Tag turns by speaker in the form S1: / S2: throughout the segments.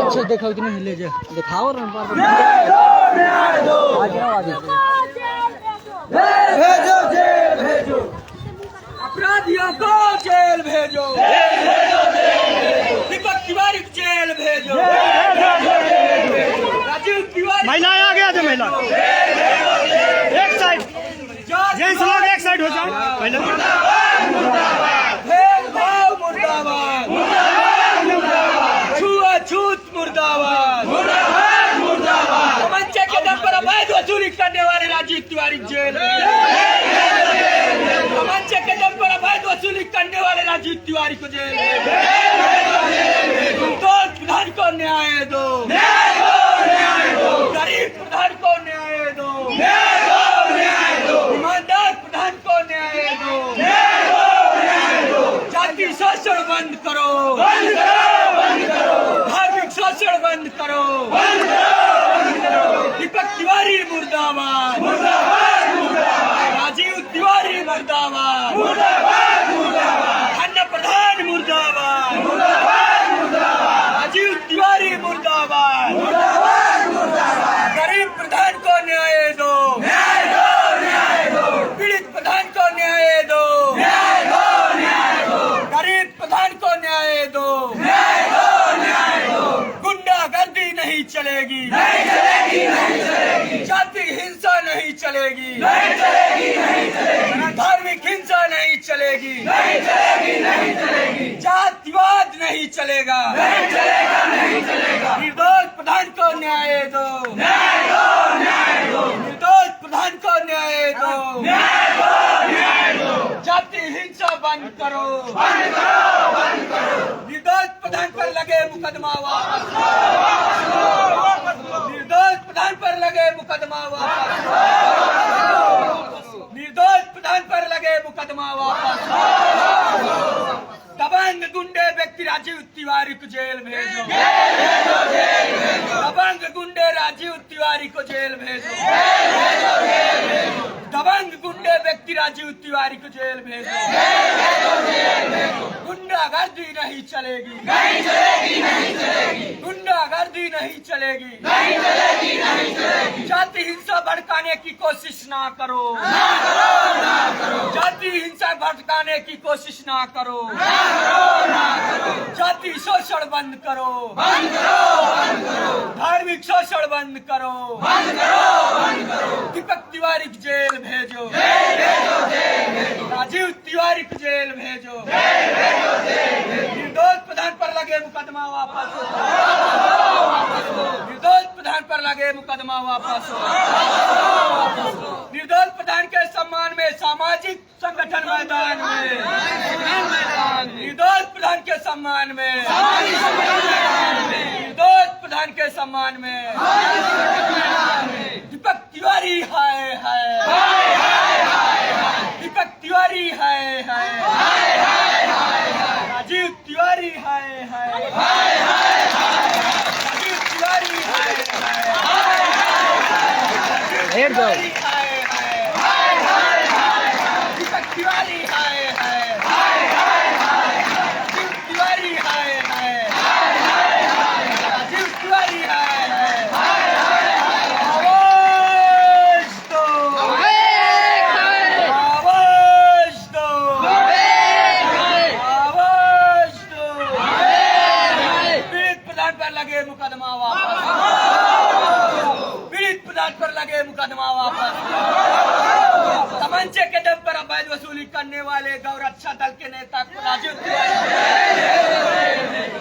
S1: अच्छा देखो कि नहीं ले जा दिखाओ ना
S2: भेजो जेल भेजो, अपराधियों को जेल भेजो, दीपक तिवारी को जेल भेजो, राजीव तिवारी।
S3: महिलाएं आ गया थे, महिला एक साइड, जेंट्स लोग एक साइड हो जाओ।
S2: भेदभाव मुर्दाबाद, छुआछूत मुर्दाबाद, मंचे के दम पर अवैध वसूली करने वाले राजीव तिवारी जेल, मंचे के दम पर अवैध वसूली करने वाले राजीव तिवारी को जेल, निर्दोष प्रधान को न्याय दो, गरीब प्रधान को न्याय दो, ईमानदार प्रधान को न्याय दो, जाति शोषण बंद करो, धार्मिक शोषण बंद करो, दीपक तिवारी मुर्दाबाद, राजीव तिवारी मुर्दाबाद, अन्ना प्रधान मुर्दाबाद, राजीव तिवारी मुर्दाबाद, गरीब प्रधान को न्याय दो, पीड़ित प्रधान को न्याय दो, गरीब प्रधान को न्याय दो, गुंडागर्दी नहीं चलेगी, जाति हिंसा नहीं चलेगी, धार्मिक हिंसा नहीं चलेगी, जातिवाद नहीं चलेगा, निर्दोष प्रधान को न्याय दो, निर्दोष प्रधान को न्याय दो, जाति हिंसा बंद करो, निर्दोष प्रधान पर लगे मुकदमा वापस, निर्दोष प्रधान पर लगे मुकदमा वापस, निर्दोष प्रधान पर लगे मुकदमा वापस, दबंग गुंडे व्यक्ति राजीव तिवारी को जेल भेजो, दबंग गुंडे राजीव तिवारी को जेल भेजो, दबंग गुंडे व्यक्ति राजीव तिवारी को जेल भेजो, गुंडागर्दी नहीं चलेगी, गुंडागर्दी नहीं चलेगी, जाति हिंसा भड़काने की कोशिश ना करो, जाति हिंसा भड़काने की कोशिश ना करो, जाति शोषण बंद करो, धार्मिक शोषण बंद करो, दीपक तिवारी को जेल भेजो, राजीव तिवारी को जेल भेजो, निर्दोष प्रधान पर लगे मुकदमा वापस हो, निर्दोष प्रधान पर लगे मुकदमा वापस हो, निर्दोष प्रधान के सम्मान में सामाजिक संगठन मैदान में, निर्दोष प्रधान के सम्मान में, निर्दोष प्रधान के सम्मान में, दीपक तिवारी हाय हाय, दीपक तिवारी हाय हाय, राजीव तिवारी हाय हाय, राजीव तिवारी हाय हाय,
S1: हेड जाओ
S2: दीपक तिवारी हाय हाय, राजीव तिवारी हाय हाय, राजीव तिवारी हाय हाय, आवाज दो, आवाज दो, आवाज दो, पीड़ित प्रधान पर लगे मुकदमा वापस, पीड़ित प्रधान पर लगे मुकदमा वापस, तमंचे के दम पर अवैध वसूली करने वाले गौरक्षा दल के नेता को राजीव तिवारी,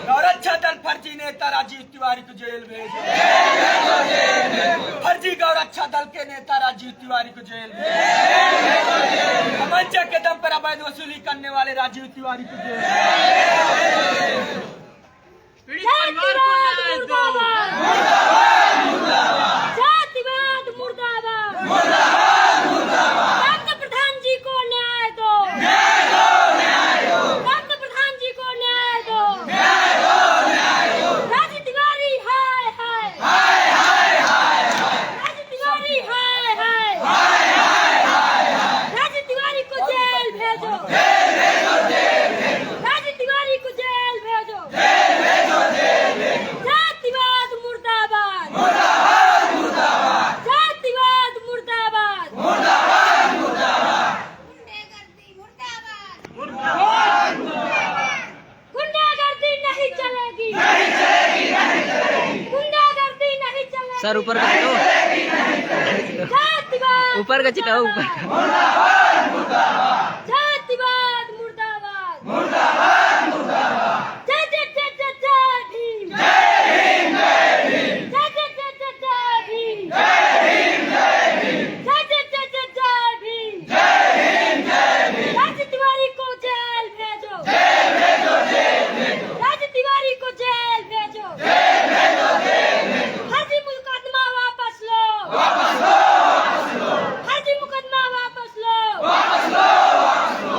S2: गौरक्षा दल फर्जी नेता राजीव तिवारी को जेल भेजो, फर्जी गौरक्षा दल के नेता राजीव तिवारी को जेल भेजो, तमंचे के दम पर अवैध वसूली करने वाले राजीव तिवारी को जेल
S1: सर ऊपर का चिटाओ, ऊपर का चिटाओ, ऊपर का।
S4: जातिवाद मुर्दाबाद, मुर्दाबाद मुर्दाबाद। जय जय जय जय जय भीम, जय भीम जय भीम। जय जय जय जय जय भीम, जय भीम जय भीम। जय जय जय जय जय भीम, जय भीम जय भीम। राज तिवारी को जेल भेजो, जेल भेजो, जेल भेजो। राज तिवारी को जेल भेजो, जेल भेजो, जेल भेजो। फर्जी मुकदमा वापस लो, वापस लो, वापस लो। फर्जी मुकदमा वापस लो, वापस लो, वापस लो।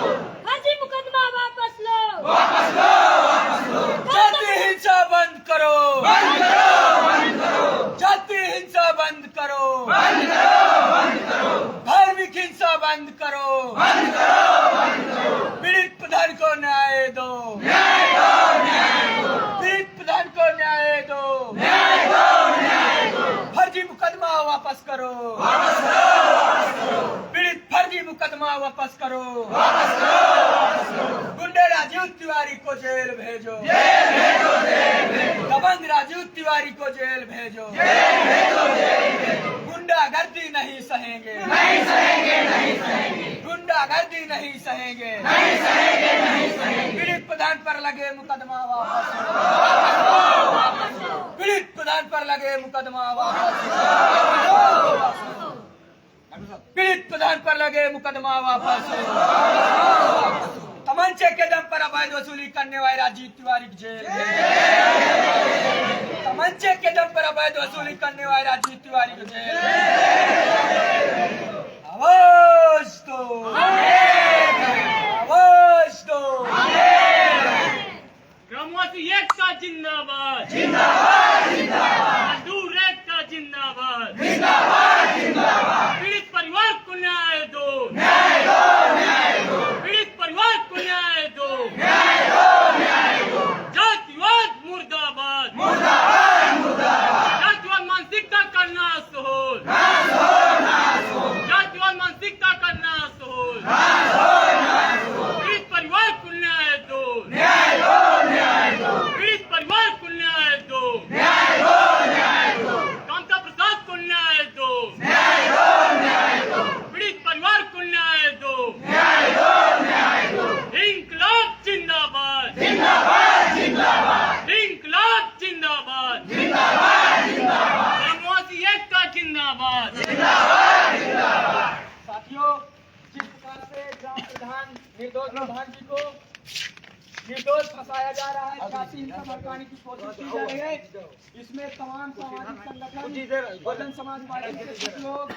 S4: फर्जी मुकदमा वापस लो, वापस लो, वापस लो।
S2: जाति हिंसा बंद करो, बंद करो, बंद करो। जाति हिंसा बंद करो, बंद करो, बंद करो। धार्मिक हिंसा बंद करो, बंद करो, बंद करो। पीड़ित प्रधान को न्याय दो, न्याय दो, न्याय दो। पीड़ित प्रधान को न्याय दो, न्याय दो, न्याय दो। फर्जी मुकदमा वापस करो, वापस करो, वापस करो। पीड़ित फर्जी मुकदमा वापस करो, वापस करो, वापस करो। गुंडे राजीव तिवारी को जेल भेजो, जेल भेजो, जेल भेजो। दबंग राजीव तिवारी को जेल भेजो, जेल भेजो, जेल भेजो। गुंडागर्दी नहीं सहेंगे, नहीं सहेंगे, नहीं सहेंगे। गुंडागर्दी नहीं सहेंगे, नहीं सहेंगे, नहीं सहेंगे। पीड़ित प्रधान पर लगे मुकदमा वापस लो, वापस लो। पीड़ित प्रधान पर लगे मुकदमा वापस लो, पीड़ित प्रधान पर लगे मुकदमा वापस लो। तमंचे के दम पर अवैध वसूली करने वाले राजीव तिवारी की जेल भेजो। तमंचे के दम पर अवैध वसूली करने वाले राजीव तिवारी को जेल भेजो। आवाज दो, आवाज दो।
S3: ग्रामवासी एकता जिंदाबाद,
S2: जिंदाबाद, जिंदाबाद,
S3: मजदूर एकता जिंदाबाद,
S2: जिंदाबाद, जिंदाबाद।
S3: पीड़ित परिवार को न्याय दो,
S2: न्याय दो, न्याय दो।
S3: पीड़ित परिवार को न्याय दो,
S2: न्याय दो, न्याय दो।
S3: जातिवाद मुर्दाबाद,
S2: मुर्दाबाद, मुर्दाबाद।
S3: जातिवाद मानसिकता का नाश हो,
S2: नाश हो, नाश हो।
S3: जातिवाद मानसिकता का नाश हो,
S2: नाश हो, नाश हो।
S3: पीड़ित परिवार को न्याय दो,
S2: न्याय दो, न्याय दो।
S3: पीड़ित परिवार को न्याय दो,
S2: न्याय दो, न्याय दो।
S3: कांता प्रसाद को न्याय दो,
S2: न्याय दो, न्याय दो।
S3: पीड़ित परिवार को न्याय दो,
S2: न्याय दो, न्याय दो।
S3: इंकलाब जिंदाबाद,
S2: जिंदाबाद, जिंदाबाद,
S3: इंकलाब जिंदाबाद,
S2: जिंदाबाद, जिंदाबाद,
S3: ग्रामवासी एकता जिंदाबाद।
S2: जिंदाबाद, जिंदाबाद। साथियों, जिस प्रकार से ग्राम प्रधान निर्दोष प्रधान जी को निर्दोष फंसाया जा रहा है, जाति हिंसा भड़काने की कोशिश की जा रही है, इसमें तमाम सामाजिक संगठन, बहुजन समाज पार्टी के कुछ लोग,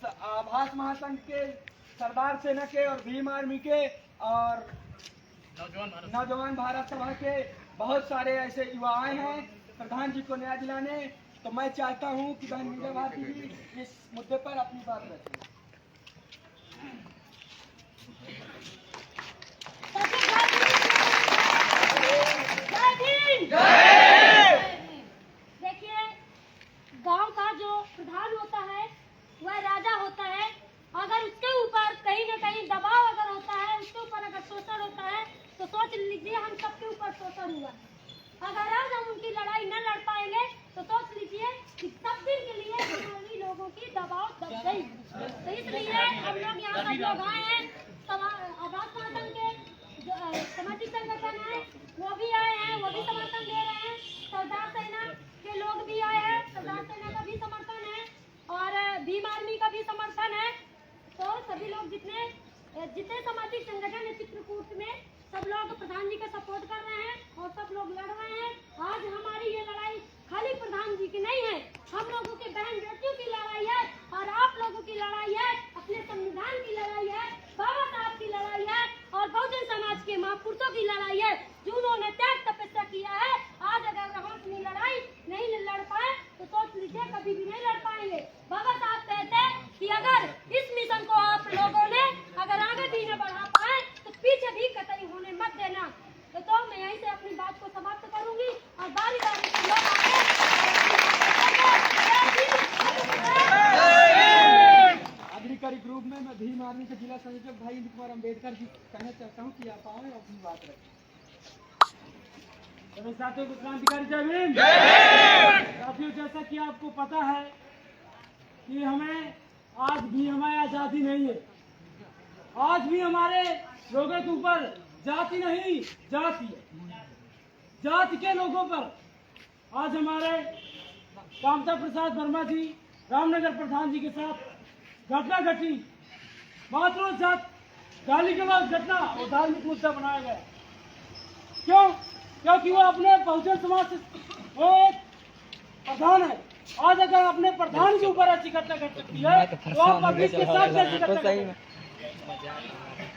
S2: आभास महासंघ के, सरदार सेना के और भीम आर्मी के और नौजवान भारत सभा के बहुत सारे ऐसे युवाएं हैं प्रधान जी को न्याय दिलाने। तो मैं चाहता हूं कि बहन मीरा भारती जी इस मुद्दे पर अपनी बात रखें।
S4: देखिए, गांव का जो प्रधान होता है वह राजा होता है। अगर उसके ऊपर कहीं न कहीं दबाव अगर होता है, उसके ऊपर अगर शोषण होता है, तो सोच लीजिए हम सबके ऊपर शोषण हुआ। अगर आज हम उनकी लड़ाई न लड़ पाएंगे तो सोच लीजिए कि सब दिन के लिए हमारी लोगों की दबाव दब गई। तो इसलिए हम लोग यहाँ सब लोग आए हैं, आवास महासंघ के जो सामाजिक संगठन है वो भी आए हैं, वो भी समर्थन दे रहे हैं। सरदार सेना के लोग भी आए हैं, सरदार सेना का भी समर्थन है और भीम आर्मी का भी समर्थन है। तो सभी लोग जितने सामाजिक संगठन है चित्रकूट में, सब लोग प्रधान जी का सपोर्ट कर रहे हैं और सब लोग लड़ रहे हैं। आज हमारी ये लड़ाई खाली प्रधान जी की नहीं है, हम लोगों के बहन बेटियों की लड़ाई है और आप लोगों की लड़ाई है, अपने संविधान की लड़ाई है, बाबा साहब की लड़ाई है और बहुजन समाज के महापुरुषों की लड़ाई है जिन्होंने त्याग तपस्या किया है। आज अगर हम अपनी लड़ाई नहीं लड़ पाए तो सोच लीजिए कभी भी नहीं लड़ पाएंगे। बाबा साहब कहते हैं कि अगर इस मिशन को आप लोगों ने अगर आगे भी न बढ़ा पाए तो पीछे भी कतई होने मत देना। तो मैं यहीं से अपनी बात को समाप्त करूंगी और बारी बारी से लोग
S2: अग्निकारी ग्रुप में मैं भीम आर्मी के जिला संयोजक भाई इंद्र कुमार अम्बेडकर जी कहना चाहता हूँ कि आप आओ और अपनी बात रखें।
S3: साथियों को क्रांतिकारी जय भीम, साथियों जैसा कि आपको पता है कि हमें आज भी हमारी आज़ादी नहीं है। आज भी हमारे लोगों के ऊपर जाति नहीं जाति है। जाति के लोगों पर आज हमारे कामता प्रसाद वर्मा जी रामनगर प्रधान जी के साथ घटना घटी। मात्र जात गाली गलौज घटना और धार्मिक मुद्दा बनाया गया। क्यों? क्योंकि वो अपने बहुजन समाज से वो एक प्रधान है। आज अगर अपने प्रधान के ऊपर ऐसी घटना घट सकती है तो हम पब्लिक के साथ कैसी घटना घटेगी?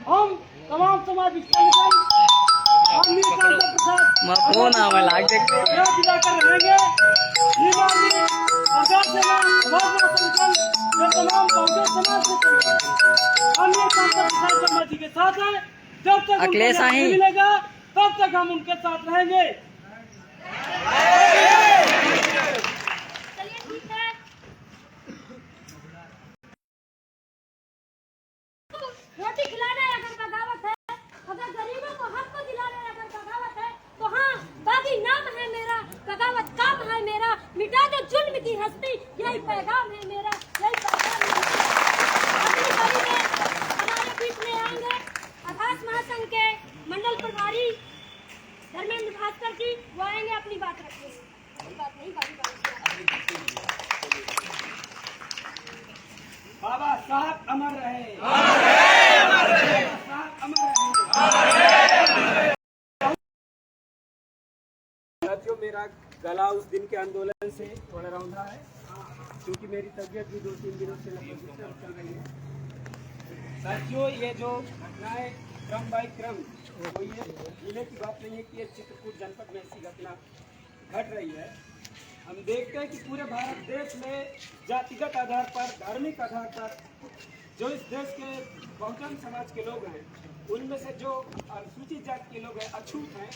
S3: हम तमाम सामाजिक संगठन
S1: फोन आवे लाग
S3: दिलाकर रहेंगे। तमाम बहुजन समाज से अन्य कामता वर्मा जी के साथ है। जब तक
S1: अखिलेश
S3: उनको मिलेगा तब तक हम उनके साथ रहेंगे।
S4: चलिए ठीक है। रोटी खिलाना अगर बगावत है, अगर गरीबों को हक को दिलाना अगर बगावत है, तो हाँ बागी नाम है मेरा, बगावत काम है मेरा, मिटा दो जुल्म की हस्ती, यही पैगाम है मेरा, यही पैगाम है। अगली कड़ी में हमारे बीच में आएंगे आकाश महासंघ के मंडल प्रभारी धर्मेंद्र भास्कर जी, वो आएंगे अपनी बात रखेंगे। बात नहीं
S3: बाबा साहब अमर रहे, अमर रहे, साहब अमर रहे। साथियों, मेरा गला उस दिन के आंदोलन से थोड़ा रौंदा है क्योंकि मेरी तबीयत भी 2-3 दिनों से लगभग चल रही है। साथियों, ये जो घटनाएं क्रम बाय क्रम हुई है, जिले की बात नहीं है कि ये चित्रकूट जनपद में ऐसी घटना घट रही है। हम देखते हैं कि पूरे भारत देश में जातिगत आधार पर, धार्मिक आधार पर जो इस देश के बहुजन समाज के लोग हैं, उनमें से जो अनुसूचित जाति के लोग हैं, अछूत हैं,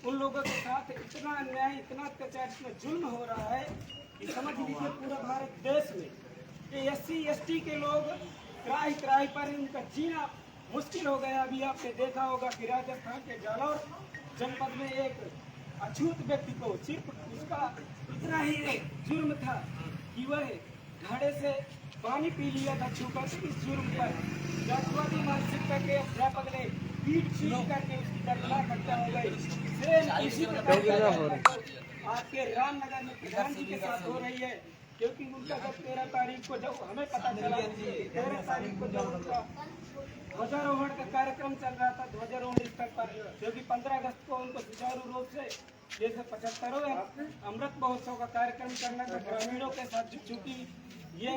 S3: उन लोगों के साथ इतना अन्याय, इतना अत्याचार, इतना जुल्म हो रहा है कि समझ लीजिए पूरे भारत देश में कि SC/ST के लोग त्राही पर उनका जीना मुश्किल हो गया। अभी आपने देखा होगा कि राजस्थान के जालौर जनपद में एक अछूत व्यक्ति को सिर्फ उसका इतना ही एक जुर्म था कि वह घड़े से पानी पी लिया था छूकर। इस जुर्म पर जातिवादी मानसिकता के अध्यापक ने पीट करके उसकी दर्दनाक हत्या हो गई। इसी प्रकार आपके रामनगर में प्रधान जी के साथ हो रही है, क्योंकि उनका जब 13 तारीख को जब हमें पता चला 13 तारीख को जब उनका ध्वजारोहण का कार्यक्रम चल रहा था ध्वजारोहण स्थल पर, क्योंकि 15 अगस्त को उनको सुचारू रूप से जैसे 75वें अमृत महोत्सव का कार्यक्रम करना था ग्रामीणों के साथ, चूंकि ये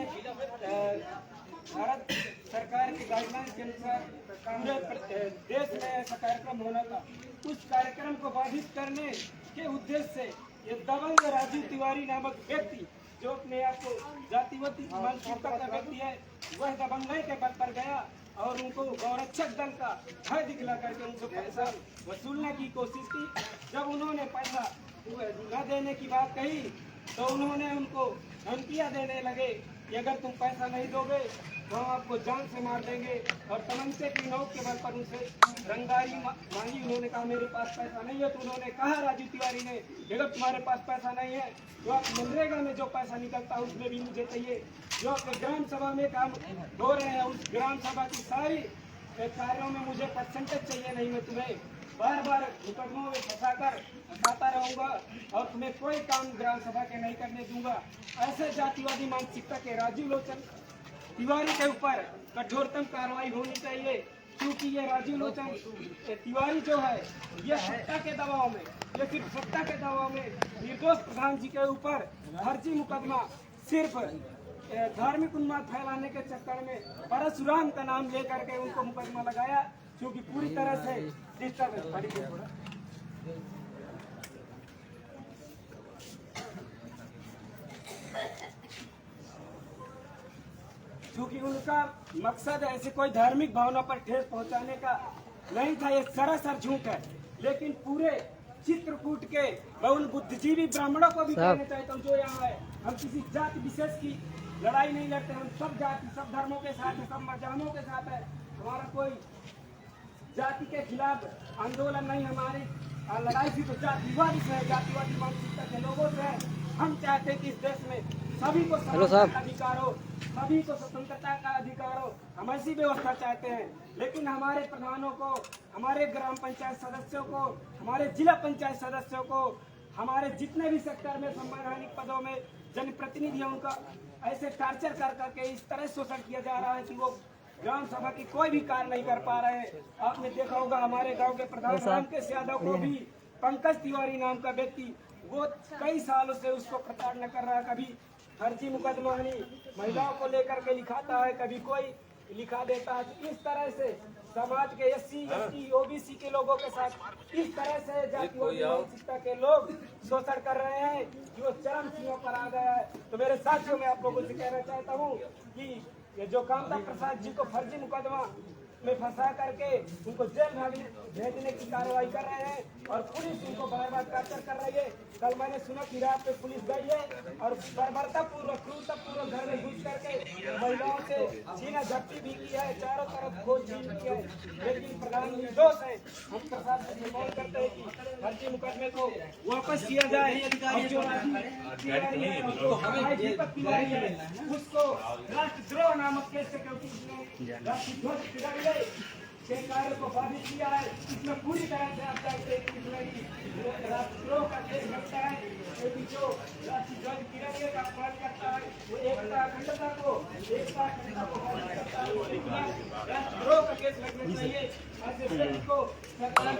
S3: भारत सरकार की गाइडलाइन के अनुसार कांग्रेस देश में ऐसा कार्यक्रम होना था, उस कार्यक्रम को बाधित करने के उद्देश्य से ये दबंग राजू तिवारी नामक व्यक्ति, जो अपने आप को जातिवादी मानसिकता का व्यक्ति है, वह दबंगई के बल पर गया और उनको गौरक्षक दल का भय दिखला करके उनको पैसा वसूलने की कोशिश की। जब उन्होंने पैसा न देने की बात कही तो उन्होंने उनको धमकियां देने लगे कि अगर तुम पैसा नहीं दोगे तो हम आपको जान से मार देंगे, और तमंचे की नोक के बल पर उनसे रंगदारी मांगी। उन्होंने कहा मेरे पास पैसा नहीं है, तो उन्होंने कहा राजू तिवारी ने अगर तुम्हारे पास पैसा नहीं है तो आप मनरेगा में जो पैसा निकलता है उसमें भी मुझे चाहिए। जो आपके ग्राम सभा में काम हो रहे हैं उस ग्राम सभा की सारी कार्यों में मुझे परसेंटेज चाहिए, नहीं मैं तुम्हें बार बार मुकदमों में फंसाता रहूंगा और तुम्हें कोई काम ग्राम सभा के नहीं करने दूंगा। ऐसे जातिवादी मानसिकता के राजू लोचन तिवारी के ऊपर कठोरतम कार्रवाई होनी चाहिए, क्योंकि ये राजू लोचन तिवारी जो है ये सत्ता के दबाव में, ये सिर्फ सत्ता के दबाव में निर्दोष प्रधान जी के ऊपर फर्जी मुकदमा सिर्फ धार्मिक उन्माद फैलाने के चक्कर में परशुराम का नाम लेकर के उनको मुकदमा लगाया, क्योंकि पूरी तरह से डिस्टर्ब है। क्योंकि उनका मकसद ऐसे कोई धार्मिक भावना पर ठेस पहुंचाने का नहीं था, ये सरासर झूठ है। लेकिन पूरे चित्रकूट के बहुल बुद्धिजीवी ब्राह्मणों को भी कहना चाहता हूँ, जो यहाँ है, हम किसी जाति विशेष की लड़ाई नहीं लड़ते, हम सब जाति सब धर्मों के साथ है, सब मजहबों के साथ है। हमारा कोई जाति के खिलाफ आंदोलन नहीं, हमारी लड़ाई भी तो जातिवादी से है, जातिवादी मानसिकता के लोगों से है। हम चाहते हैं कि इस देश में सभी को
S1: हेलो
S3: समानता
S1: साहब।
S3: का अधिकार हो, सभी को स्वतंत्रता का अधिकार हो। हम ऐसी व्यवस्था चाहते हैं, लेकिन हमारे प्रधानों को, हमारे ग्राम पंचायत सदस्यों को, हमारे जिला पंचायत सदस्यों को, हमारे जितने भी सेक्टर में संवैधानिक पदों में जनप्रतिनिधि हैं, उनका ऐसे टार्चर कर करके इस तरह शोषण किया जा रहा है कि वो ग्राम सभा की कोई भी कार्य नहीं कर पा रहे हैं। आपने देखा होगा हमारे गांव के प्रधान रामकेश यादव को भी पंकज तिवारी नाम का व्यक्ति, वो कई सालों से उसको प्रताड़ना कर रहा है। कभी फर्जी मुकदमा महिलाओं को लेकर के लिखाता है, कभी कोई लिखा देता है। तो इस तरह से समाज के SC, ST, OBC के लोगों के साथ इस तरह से जातिवादी मानसिकता के लोग शोषण कर रहे हैं कि वो चरम सीमा पर आ गया है। तो मेरे साथियों, मैं आप लोगों से कहना चाहता हूँ कि ये जो कामता प्रसाद जी को फर्जी मुकदमा में फंसा करके उनको जेल भेजने की कार्रवाई कर रहे हैं और पुलिस उनको बार बार टॉर्चर कर रही है। कल मैंने सुना कि रात पे पुलिस गई है और बर्बरतापूर्वक, क्रूरतापूर्वक घर में घुस करके महिलाओं से छीना झपटी भी की है, चारों तरफ खोजबीन की है। लेकिन प्रधान निर्दोष है। हम प्रशासन से मांग करते हैं कि फर्जी मुकदमे को वापस किया जाए और जो दीपक तिवारी है उसको राष्ट्रद्रोह नामक केस से, क्योंकि उसने राष्ट्रध्वज तिरंगे के कार्य को बाधित किया है, इसमें पूरी तरह से आप जानते हैं कि इसमें राष्ट्रद्रोह का केस लगता है। क्योंकि जो राष्ट्रध्वज तिरंगे का अपमान करता है वो एकता अखंडता को बाधित करता है, वो राष्ट्रद्रोह का केस लगना चाहिए। ऐसे व्यक्ति को सरकार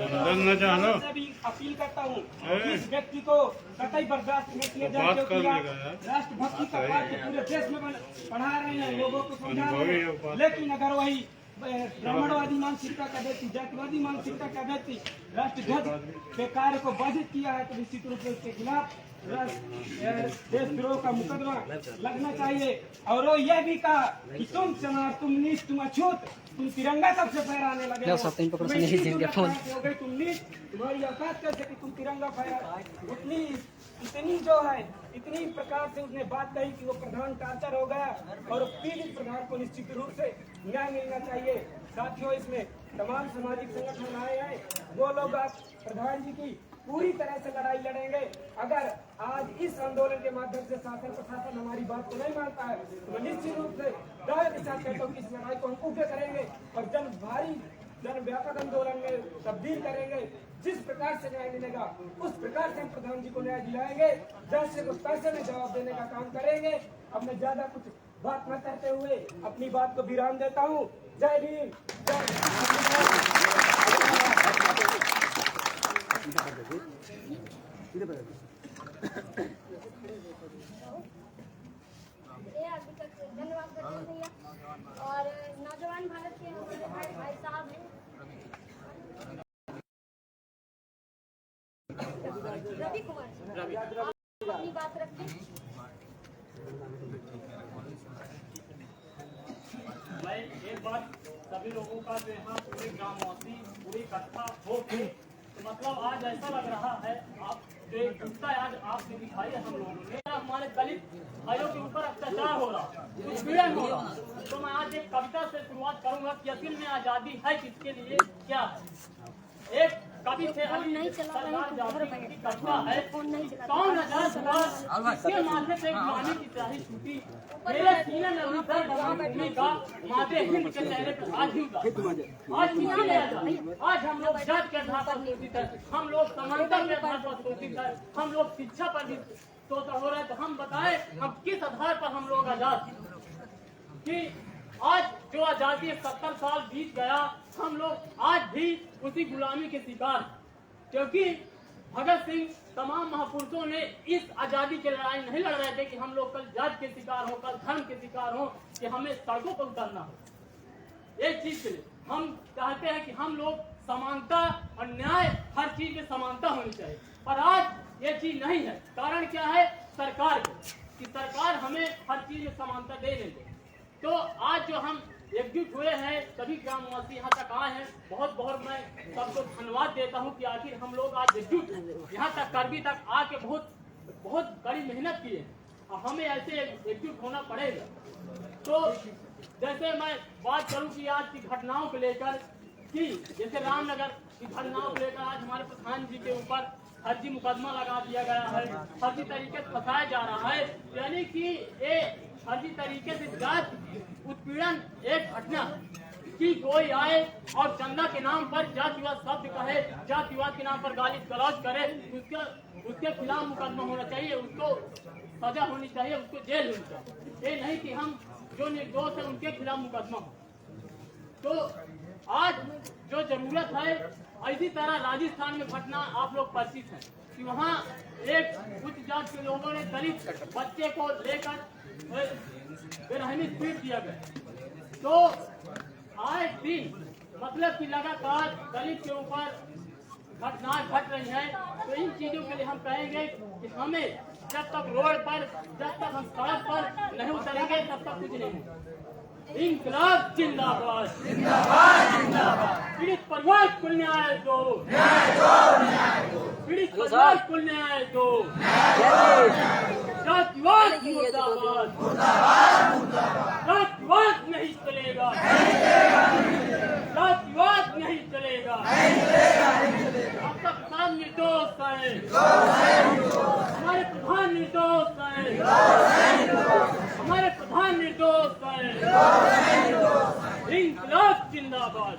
S3: से भी अपील करता हूँ कि इस व्यक्ति को कतई बर्दाश्त नहीं किया जाए, क्योंकि आप राष्ट्रभक्ति का पाठ पूरे देश में पढ़ा रहे हैं, लोगों को समझा रहे हैं। लेकिन अगर वही ब्राह्मणवादी मानसिकता का व्यक्ति, जातिवादी मानसिकता का व्यक्ति राष्ट्रध्वज के कार्य को बाधित किया है, तो निश्चित रूप से उसके खिलाफ देशद्रोह का मुकदमा लगना चाहिए। और वो यह भी कहा कि तुम चमार, तुम नीच, तुम अछूत, तुम तिरंगा कब से फहराने लगे हो? तुम नीच, तुम्हारी औकात कैसे कि तुम तिरंगा फहरा? इतनी जो है, इतनी प्रकार से उसने बात कही कि वो प्रधान टार्चर हो गया और पीड़ित प्रधान को निश्चित रूप से न्याय मिलना चाहिए। साथियों, इसमें तमाम सामाजिक संगठन आए हैं, वो लोग आप प्रधान जी की पूरी तरह से लड़ाई लड़ेंगे। अगर आज इस आंदोलन के माध्यम से शासन प्रशासन हमारी बात को नहीं मानता है तो निश्चित रूप से दावे के साथ कहता हूँ कि इस लड़ाई को हम उग्र करेंगे और जन व्यापक आंदोलन में तब्दील करेंगे। जिस प्रकार से न्याय मिलेगा उस प्रकार से हम प्रधान जी को न्याय दिलाएंगे, जैसे को पैसे में जवाब देने का काम करेंगे। अब मैं ज्यादा कुछ बात न करते हुए अपनी बात को विराम देता हूँ। जय भीम, धन्यवाद करते हैं। और नौजवान भारत के हमारे भाई साहब हैं रवि कुमार, अपनी बात रखते हैं।
S5: मैं एक बात सभी लोगों का जो यहाँ पूरे ग्रामवासी पूरी इकट्ठा हो के, तो मतलब आज ऐसा लग रहा है आप जो एक एकजुटता आज आपने दिखाई है हम लोगों ने। हमारे दलित भाइयों के ऊपर अत्याचार हो रहा, उत्पीड़न हो रहा, तो मैं आज एक कविता से शुरुआत करूंगा कि असल में आजादी है किसके लिए, क्या है। एक कवि थे सरदार जाति की कविता है, कौन आजाद हुआ इसके माथे से गुलामी की स्याही छूटी, मेरे सीने में उतर डूबने का माथे हिंद के चेहरे पर आज ही उतार। आज किसी ने आज हम लोग जात के आधार पर शोषित है, हम लोग समानता के आधार पर शोषित है, हम लोग शिक्षा पर भी शोषण हो रहा है। तो हम बताएं हम किस आधार पर हम लोग आजाद कि आज जो आजादी 70 साल बीत गया, हम लोग आज भी उसी गुलामी के शिकार, क्योंकि भगत सिंह तमाम महापुरुषों ने इस आजादी की लड़ाई नहीं लड़ रहे थे कि हम लोग कल जात के शिकार हो, कल धर्म के शिकार हो, कि हमें सड़कों पर उतरना हो। एक चीज के लिए हम चाहते हैं कि हम लोग समानता और न्याय, हर चीज में समानता होनी चाहिए, पर आज ये चीज नहीं है। कारण क्या है? सरकार की सरकार हमें हर चीज में समानता दे नहीं दे। तो आज जो हम एकजुट हुए हैं, सभी ग्रामवासी यहाँ तक आए हैं, बहुत बहुत मैं सबको धन्यवाद देता हूँ कि आखिर हम लोग आज एकजुट यहाँ तक करबी तक आके बहुत बड़ी मेहनत की है और हमें ऐसे एकजुट होना पड़ेगा। तो जैसे मैं बात करूँ कि आज की घटनाओं को लेकर, कि जैसे रामनगर की घटनाओं को लेकर आज हमारे प्रधान जी के ऊपर फर्जी मुकदमा लगा दिया गया है, फर्जी तरीके से फंसाया जा रहा है। यानी कि ये फर्जी तरीके से जाति उत्पीड़न एक घटना कि कोई आए और चंदा के नाम पर जातिवाद शब्द कहे, जातिवाद के नाम पर गाली गलौज करे, उसके खिलाफ मुकदमा होना चाहिए, उसको सजा होनी चाहिए, उसको जेल होनी चाहिए। ये नहीं कि हम जो निर्दोष है उनके खिलाफ मुकदमा हो। तो आज जो जरूरत है, इसी तरह राजस्थान में घटना आप लोग परिचित हैं कि वहाँ एक उच्च जाति के लोगों ने दलित बच्चे को लेकर बेरहमी पीट दिया गया। तो आए दिन मतलब कि लगातार दलित के ऊपर घटनाएं घट रही हैं। तो इन चीजों के लिए हम कहेंगे कि हमें जब तक रोड पर, जब तक हम सड़क पर नहीं उतरेंगे तब तक कुछ नहीं होगा। इंकलाब जिंदाबाद, पीड़ित परिवार को न्याय दो, पीड़ित परिवार को न्याय दो, जातिवाद मुर्दाबाद, जातिवाद नहीं चलेगा, जातिवाद नहीं चलेगा। अब तक सब निर्दोष है, हमारे प्रधान निर्दोष है, हमारे प्रधान निर्दोष है। इंकलाब जिंदाबाद।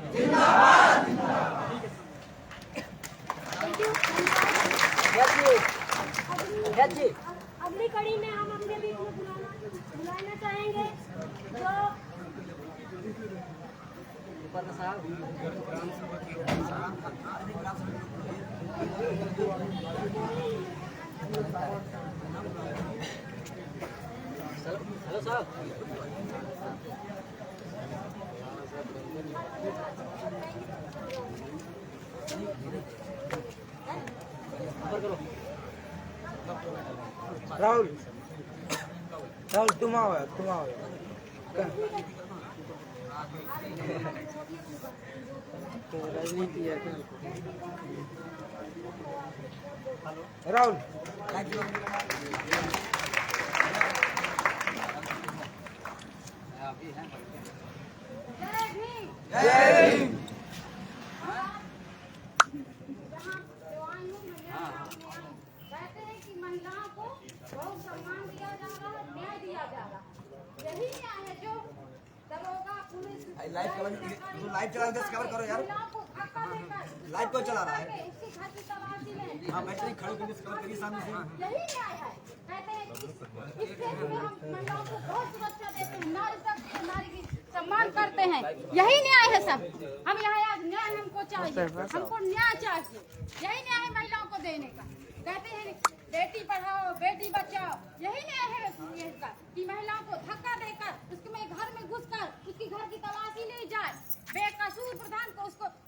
S4: अगली कड़ी में हम अपने बीच में बुलाना चाहेंगे जो
S1: हेलो साहब,
S2: राहुल राहुल तुम आओ राजनीति है राहुल।
S4: कहते हैं कि महिलाओं को बहुत सम्मान दिया जा रहा है, न्याय दिया जा रहा है। यही न्याय है जो दरोगा, पुलिस
S6: लाइव चला दे, कवर करो यार।
S4: महिलाओं को धक्का देकर
S6: लाइव कौन चला रहा है?
S4: इसकी घर की तलाशी लें।
S6: हाँ बैटरी खड़ी करके कवर करिए सामने से।
S4: यही न्याय है। कहते हैं कि इस देश में हम महिलाओं को बहुत सुरक्षा देते हैं, नारी की सम्मान करते हैं। यही न्याय है सब। हम यहाँ आज न्याय हमको चाहिए, हमको न्याय चाहिए। यही न्याय है महिलाओं को देने का। कहते हैं बेटी पढ़ाओ बेटी बचाओ, यही न्याय है इसका कि महिलाओं को धक्का देकर उसके में घर में घुसकर उसकी घर की तलाशी ली जाए, बेकसूर प्रधान को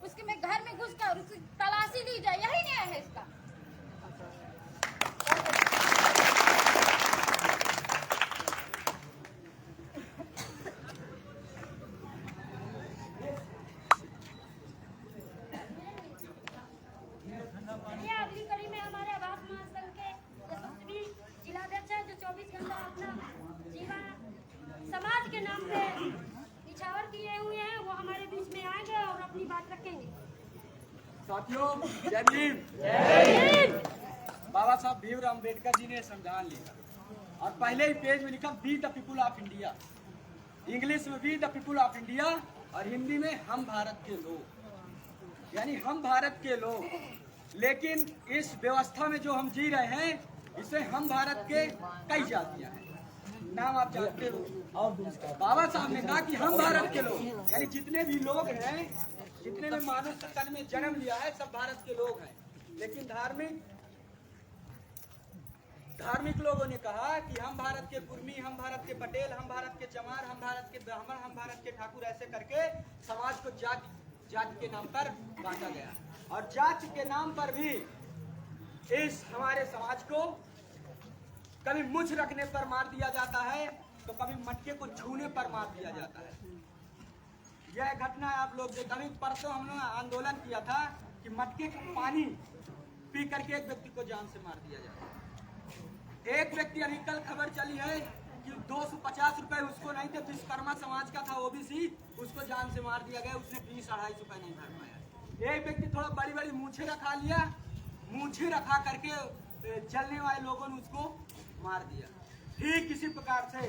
S4: उसके में घर में घुसकर उसकी तलाशी ली जाए। यही न्याय है इसका। अगली कड़ी में हमारे आवास महासंघ के यशस्वी जिलाध्यक्ष है जो 24 घंटा अपना जीवन समाज के नाम पे निछावर किए हुए हैं, वो हमारे बीच में आएंगे और अपनी बात रखेंगे।
S3: साथियों जय भीम। बाबा साहब भीमराव अम्बेडकर जी ने संविधान लिखा और पहले ही पेज में लिखा we the people of India, English में we the people of India और हिंदी में हम भारत के लोग, यानी हम भारत के लोग। लेकिन इस व्यवस्था में जो हम जी रहे हैं इसे हम भारत के कई जातियां हैं, नाम आप जानते हो। और बाबा साहब ने कहा कि हम भारत के लोग, यानी जितने भी लोग हैं, जितने भी मानव तन में जन्म लिया है सब भारत के लोग हैं। लेकिन धार्मिक लोगों ने कहा कि हम भारत के कुर्मी, हम भारत के पटेल, हम भारत के चमार, हम भारत के ब्राह्मण, हम भारत के ठाकुर, ऐसे करके समाज को जाति के नाम पर बांटा गया। और जाति के नाम पर भी इस हमारे समाज को कभी मुझ रखने पर मार दिया जाता है तो कभी मटके को छूने पर मार दिया जाता है। यह घटना आप लोग देख, अभी परसों हम लोग आंदोलन किया था कि मटके का पानी पी करके एक व्यक्ति को जान से मार दिया जाता है। एक व्यक्ति अभी कल खबर चली है कि 250 रुपए उसको नहीं थे, विश्वकर्मा समाज का था ओबीसी, उसको जान से मार दिया गया, उसने 20-2.5 रुपए नहीं भर पाया। एक व्यक्ति थोड़ा बड़ी बड़ी मूछें रखा लिया मूछे रखा करके चलने वाले लोगों ने उसको मार दिया। ठीक इसी प्रकार से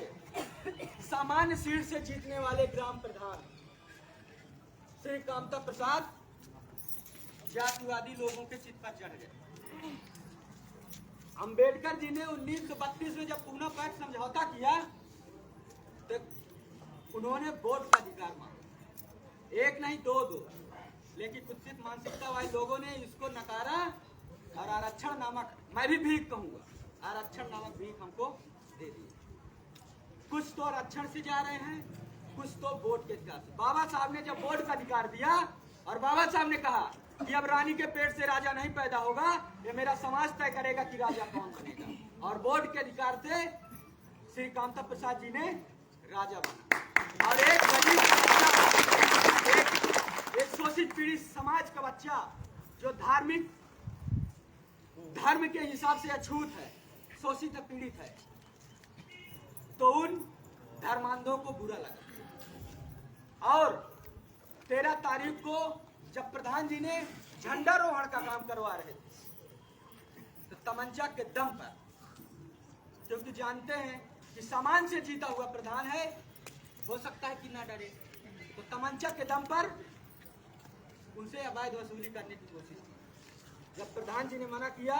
S3: सामान्य सीट से जीतने वाले ग्राम प्रधान श्री कामता प्रसाद जातिवादी लोगों के चित पर चढ़ गए। अंबेडकर जी ने 1932 में जब पूना पैक्ट समझौता किया तो उन्होंने वोट का अधिकार मांगा, एक नहीं दो, लेकिन कुत्सित मानसिकता वाले लोगों ने इसको नकारा और आरक्षण नामक, मैं भी भीख कहूंगा, आरक्षण नामक भीख हमको दे दी। कुछ तो आरक्षण से जा रहे हैं, कुछ तो वोट के अधिकार से। बाबा साहब ने जब वोट का अधिकार दिया और बाबा साहब ने कहा कि अब रानी के पेट से राजा नहीं पैदा होगा, ये मेरा समाज तय करेगा कि राजा कौन बनेगा, और वोट के अधिकार से श्री कामता प्रसाद जी ने राजा बना। और एक गरीब बच्चा, एक शोषित पीड़ित समाज का बच्चा जो धर्म के हिसाब से अछूत है, शोषित पीड़ित है, तो उन धर्मांधों को बुरा लगा। और 13 तारीख को जब प्रधान जी ने झंडारोहण का काम करवा रहे थे तो तमंचा के दम पर, क्योंकि जानते हैं कि सामान से जीता हुआ प्रधान है, हो सकता है कि ना डरे, तो तमंचा के दम पर उनसे अवैध वसूली करने की कोशिश की। जब प्रधान जी ने मना किया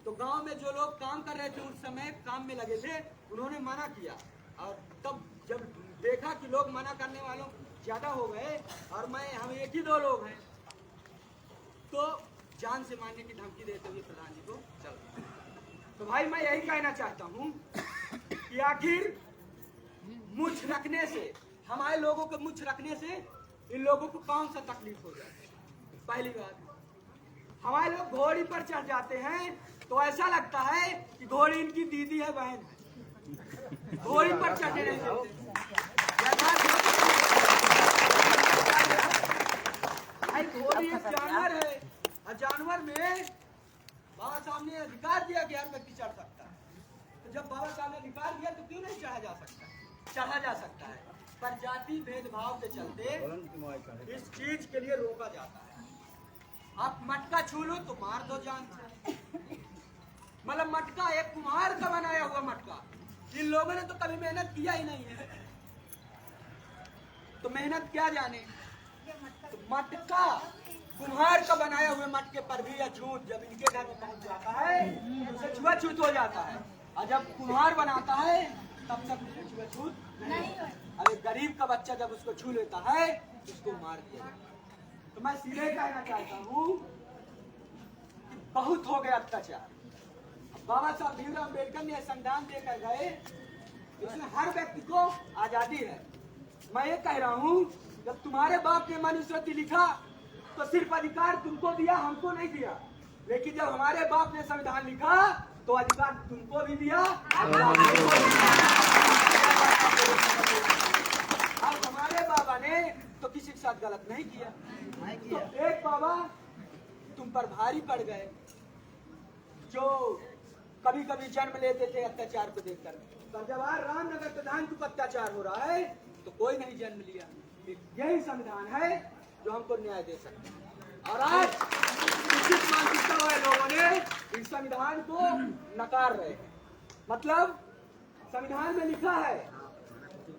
S3: तो गांव में जो लोग काम कर रहे थे उस समय काम में लगे थे, उन्होंने मना किया। और तब जब देखा कि लोग मना करने वालों ज्यादा हो गए और हम एक ही 2 लोग हैं, तो जान से मारने की धमकी देते हुए प्रधान जी को चल। तो भाई मैं यही कहना चाहता हूँ कि आखिर मुछ रखने से, हमारे लोगों को मुछ रखने से इन लोगों को कौन सा तकलीफ हो जाए। पहली बात, हमारे लोग घोड़ी पर चढ़ जाते हैं तो ऐसा लगता है कि घोड़ी इनकी दीदी है, बहन है, घोड़ी पर चढ़ने नहीं देते। भाई घोड़ी एक जानवर है और जानवर में बाबा साहब ने अधिकार दिया कि हर व्यक्ति चढ़ सकता है, तो जब बाबा साहब ने अधिकार दिया तो क्यों नहीं चढ़ा जा सकता? चढ़ा जा सकता है, पर जाति भेदभाव के चलते इस चीज के लिए रोका जाता है। आप मटका छू लो तो मार दो जान से, मतलब मटका एक कुम्हार का बनाया हुआ मटका, इन लोगों ने तो कभी मेहनत किया ही नहीं है, तो मेहनत क्या जाने। तो मटका कुम्हार का बनाया हुए मटके पर भी अछूत जब इनके घर में पहुंच जाता है तो उसे छुआछूत हो जाता है, और जब कुम्हार बनाता है तब तक उसे छुआछूत नहीं। अरे गरीब का बच्चा जब उसको छू लेता है उसको मार दिया जाता है। तो मैं सीधे कहना चाहता हूँ बहुत हो गया अत्याचार। बाबा साहब भीमराव अम्बेडकर ने संविधान देकर गए, इसमें हर व्यक्ति को आजादी है। मैं ये कह रहा हूँ जब तुम्हारे बाप ने मनुस्मृति लिखा तो सिर्फ अधिकार तुमको दिया, हमको नहीं दिया, लेकिन जब हमारे बाप ने संविधान लिखा तो अधिकार तुमको भी दिया। अब हमारे बाबा ने तो किसी के साथ गलत नहीं किया, तो एक बाबा तुम पर भारी पड़ गए जो कभी कभी जन्म लेते थे अत्याचार को देखकर, पर जब आज रामनगर प्रधान के अत्याचार हो रहा है तो कोई नहीं जन्म लिया। यही संविधान है जो हमको न्याय दे सकता है, और आज कुछ मानसिकता वाले लोगों ने इस संविधान को नकार रहे हैं। मतलब संविधान में लिखा है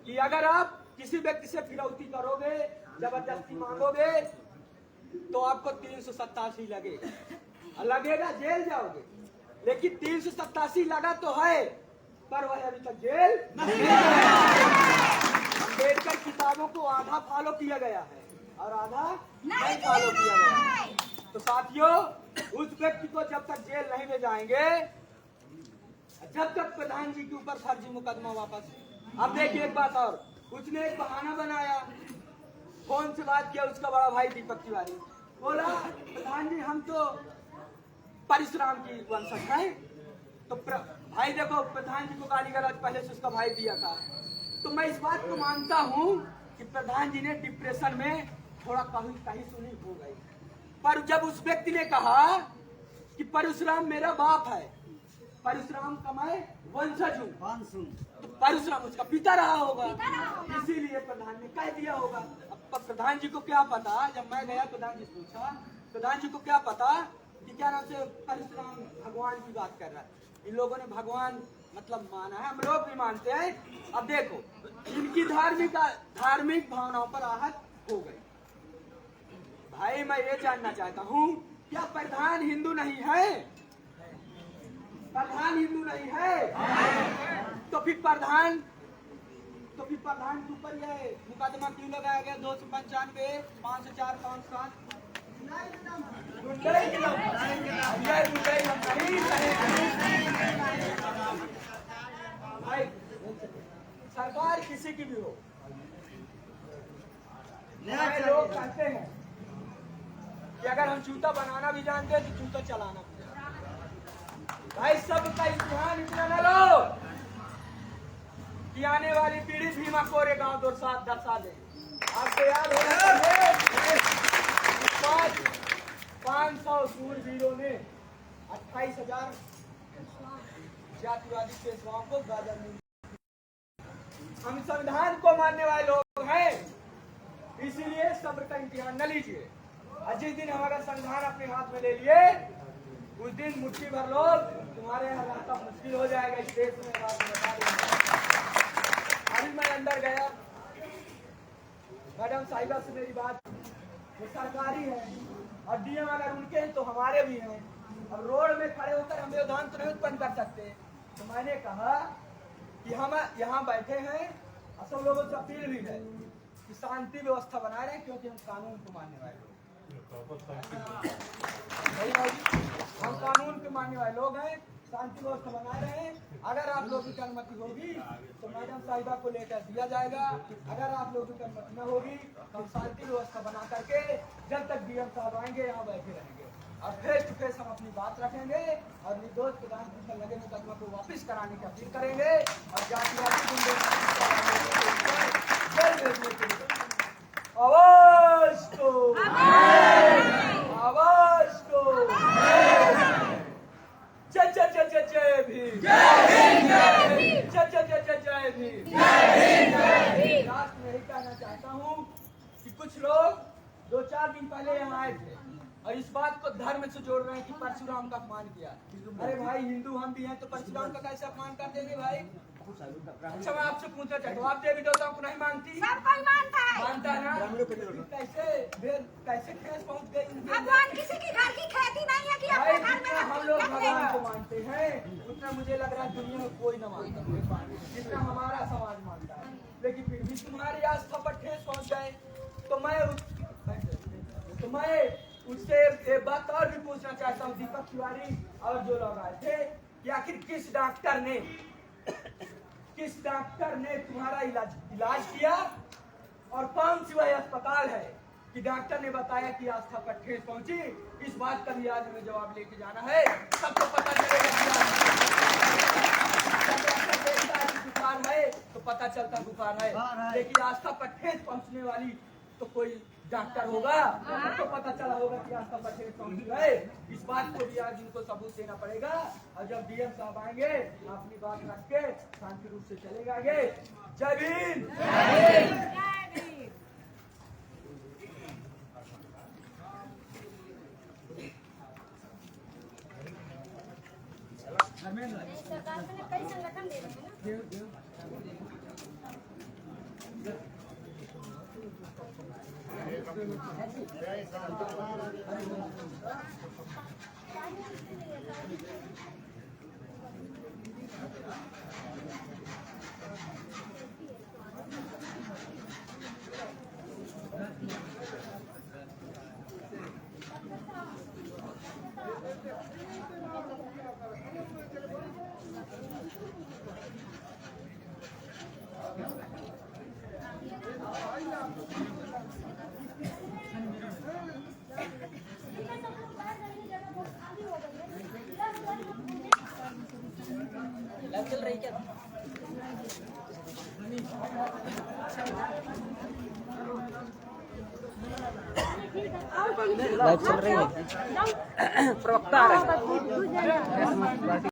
S3: कि अगर आप किसी व्यक्ति से फिरौती करोगे, जबरदस्ती मांगोगे, तो आपको 387 लगेगा, जेल जाओगे। लेकिन 387 लगा तो है, पर वह अभी तक जेल नहीं। अम्बेडकर किताबों को आधा फॉलो किया गया है और आधा नहीं फॉलो किया गया है। तो साथियों, उस व्यक्ति को जब तक जेल नहीं ले जाएंगे, जब तक प्रधान जी के ऊपर फर्जी मुकदमा वापस। अब देखिए एक बात और, उसने एक बहाना बनाया, फोन से बात किया उसका बड़ा भाई दीपक तिवारी, बोला प्रधान जी हम तो परशुराम की वंशज है। तो भाई देखो, प्रधान जी को गाली गलौज पहले से उसका भाई दिया था। तो मैं इस बात को मानता हूँ कि प्रधान जी ने डिप्रेशन में थोड़ा कहीं सुनी हो गई, पर जब उस व्यक्ति ने कहा कि परशुराम मेरा बाप है, परशुराम का मैं वंशज हूँ, तो परशुराम उसका पिता रहा होगा, इसीलिए प्रधान ने कह दिया होगा। अब प्रधान जी को क्या पता, जब मैं गया प्रधान जी पूछा, प्रधान जी को क्या पता कि
S2: कि क्या नाम से परशुराम भगवान की बात कर रहा है। इन लोगों ने भगवान मतलब माना है, हम लोग भी मानते हैं। अब देखो इनकी धार्मिक भावनाओं पर आहत हो गई। भाई मैं ये जानना चाहता हूँ, क्या प्रधान हिंदू नहीं है? प्रधान हिंदू नहीं है तो फिर प्रधान के ऊपर ये मुकदमा क्यों लगाया गया? 295, 504, 507 भाई सरकार किसी की भी हो, लोग कहते हैं कि अगर हम जूता बनाना भी जानते हैं तो जूता चलाना भी जानते। भाई सबका इम्तिहान इतना न लो कि आने वाली पीढ़ी भीमा कोरे गांव दर्शा दे। आपको याद होगा 500 सूरवीरों ने 28,000 जातिवादी पेशवाओं को गाजा में। हम संविधान को मानने वाले लोग हैं, इसीलिए सब्र का इम्तिहान न लीजिए। और जिस दिन हमारा संविधान अपने हाथ में ले लिए उस दिन मुट्ठी भर लोग तुम्हारे हालात मुश्किल हो जाएगा इस देश में। बात बता देंगे। अभी मैं अंदर गया, मैडम साहिबा से मेरी बात, वो सरकारी है और डीएम अगर उनके हैं तो हमारे भी हैं। अब रोड में खड़े होकर हम व्यवधान तो नहीं उत्पन्न कर सकते। तो मैंने कहा कि हम यहाँ बैठे हैं, सब लोगों से अपील भी है कि शांति व्यवस्था बनाए रहे, क्योंकि हम कानून को मानने वाले लोग, हम कानून के मानने वाले लोग हैं। शांति व्यवस्था बनाए रहे। अगर आप लोगों की अनुमति होगी तो मैडम साहिबा को लेकर दिया जाएगा। अगर आप लोगों की अनुमति न होगी तो हम शांति व्यवस्था बना करके जब तक डीएम साहब आएंगे यहाँ बैठे रहेंगे और फेस टू फेस हम अपनी बात रखेंगे और निर्दोष प्रधान पर लगे मुकदमा को वापस कराने की अपील करेंगे और जातिवादी गुंडों आवाज को जय भीम, जय भीम। लास्ट में यही कहना चाहता हूँ कि कुछ लोग 2-4 दिन पहले यहाँ आए थे और इस बात को धर्म से जोड़ रहे हैं कि परशुराम का अपमान किया। अरे भाई हिंदू हम भी हैं तो परशुराम का कैसे अपमान कर देंगे भाई? अच्छा मैं आपसे पूछना चाहता हूँ, आप देवी देवताओं को नहीं मानती?
S7: सब कोई मानता है
S2: ना? कैसे ठेस पहुँच गई?
S7: भगवान किसी की घर की खेती नहीं है कि अपने घर में
S2: हम लोग भगवान को मानते हैं उतना मुझे लग रहा है दुनिया में कोई न मानता जितना हमारा समाज मानता है। लेकिन फिर भी तुम्हारी आस्था पर ठेस पहुँच जाए तो मैं उससे एक बात और भी पूछना चाहता हूँ, दीपक तिवारी और जो लोग आए थे, कि आखिर किस डॉक्टर ने तुम्हारा इलाज किया और कौन सी वह अस्पताल है कि डॉक्टर ने बताया कि आस्था पर ठेस पहुंची? इस बात का भी आज हमें जवाब लेके जाना है। सबको पता चलेगा कि बुखार है तो पता चलता बुखार है, लेकिन आस्था पर ठेस पहुंचने वाली तो कोई डॉक्टर होगा तो पता चला होगा कि आस्था पर ठेस पहुंची है। इस बात को भी आज इनको सबूत देना पड़ेगा और जब डीएम साहब आएंगे अपनी बात रख के शांति रूप से चलेंगे आगे। जय भीम,
S4: सरकार ने कई संगठन दे रहे हैं
S1: चल रही क्या? लाइव चल रही है। प्रवक्ता आ रहा है।